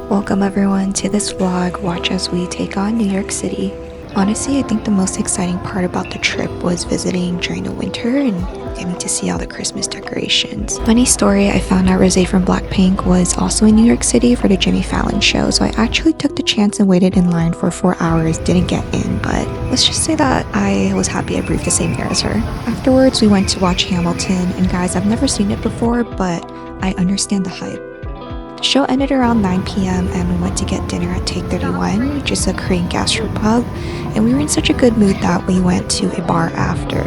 Welcome everyone to this vlog. Watch as we take on New York City. Honestly, I think the most exciting part about the trip was visiting during the winter and getting to see all the Christmas decorations. Funny story, I found out Rosé from Blackpink was also in New York City for the Jimmy Fallon show, so I actually took the chance and waited in line for 4 hours, didn't get in, but let's just say that I was happy I breathed the same air as her. Afterwards, we went to watch Hamilton, and guys, I've never seen it before, but I understand the hype. The show ended around 9 p.m. and we went to get dinner at Take 31, which is a Korean gastropub, and we were in such a good mood that we went to a bar after.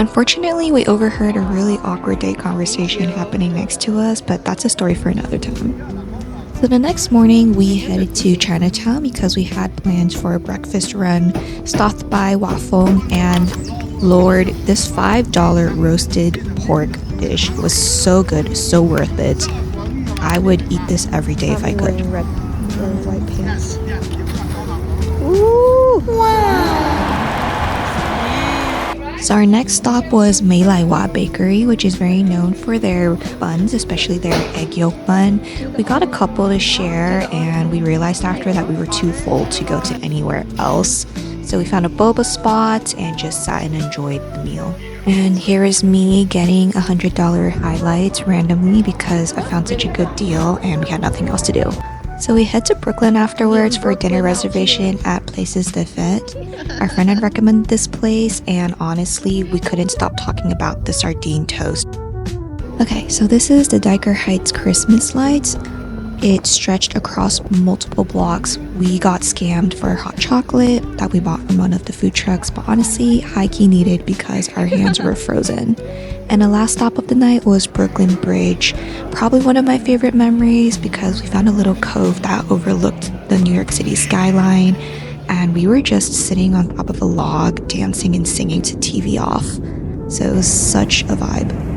Unfortunately, we overheard a really awkward date conversation happening next to us, but that's a story for another time. So the next morning, we headed to Chinatown because we had plans for a breakfast run, stopped by Waffle, and Lord, this $5 roasted pork dish was so good, so worth it. I would eat this every day if I could. Wearing red or white pants. Ooh! Wow! So our next stop was Meilaiwa Bakery, which is very known for their buns, especially their egg yolk bun. We got a couple to share, and we realized after that we were too full to go to anywhere else. So we found a boba spot and just sat and enjoyed the meal. And here is me getting $100 highlights randomly because I found such a good deal and we had nothing else to do. So we head to Brooklyn afterwards for a dinner reservation at Places de Fête. Our friend had recommended this place, and honestly, we couldn't stop talking about the sardine toast. Okay, so this is the Diker Heights Christmas lights. It stretched across multiple blocks. We got scammed for hot chocolate that we bought from one of the food trucks, but honestly, high-key needed because our hands were frozen. And the last stop of the night was Brooklyn Bridge. Probably one of my favorite memories because we found a little cove that overlooked the New York City skyline, and we were just sitting on top of a log, dancing and singing to TV off. So it was such a vibe.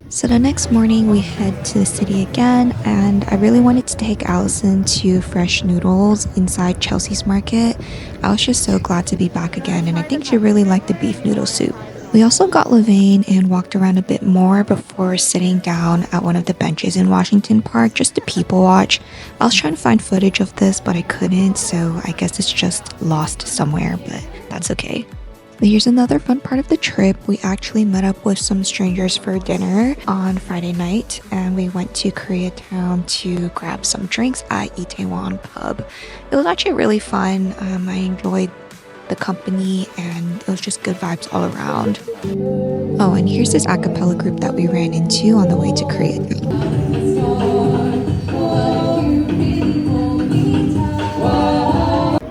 So the next morning we head to the city again, and I really wanted to take Allison to Fresh Noodles inside Chelsea's Market. I was just so glad to be back again, and I think she really liked the beef noodle soup. We also got Levain and walked around a bit more before sitting down at one of the benches in Washington Park just to people watch. I was trying to find footage of this, but I couldn't, so I guess it's just lost somewhere, but that's okay. But here's another fun part of the trip. We actually met up with some strangers for dinner on Friday night, and we went to Koreatown to grab some drinks at Itaewon Pub. It was actually really fun. I enjoyed the company, and it was just good vibes all around. Oh, and here's this a cappella group that we ran into on the way to Koreatown.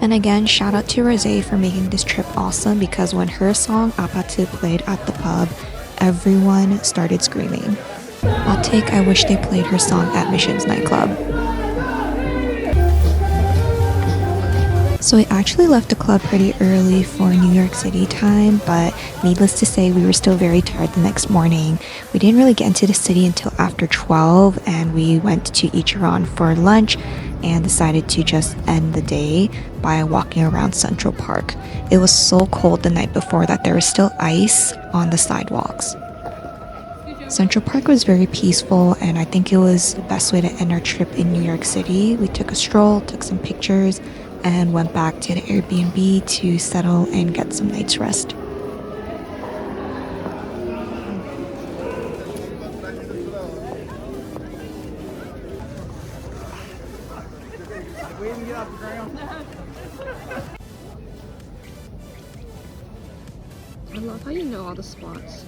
And again, shout out to Rosé for making this trip awesome because when her song Apatu played at the pub, everyone started screaming. Hot take, I wish they played her song at Mission's nightclub. So we actually left the club pretty early for New York City time, but needless to say, we were still very tired the next morning. We didn't really get into the city until after 12, and we went to Ichiran for lunch and decided to just end the day by walking around Central Park. It was so cold the night before that there was still ice on the sidewalks. Central Park was very peaceful, and I think it was the best way to end our trip in New York City. We took a stroll, took some pictures, and went back to the Airbnb to settle and get some night's rest. I love how you know all the spots.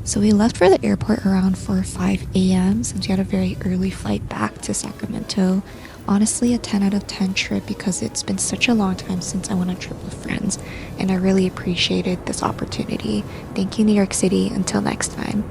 So we left for the airport around 4 or 5 a.m. since we had a very early flight back to Sacramento. Honestly, a 10 out of 10 trip because it's been such a long time since I went on a trip with friends, and I really appreciated this opportunity. Thank you, New York City. Until next time.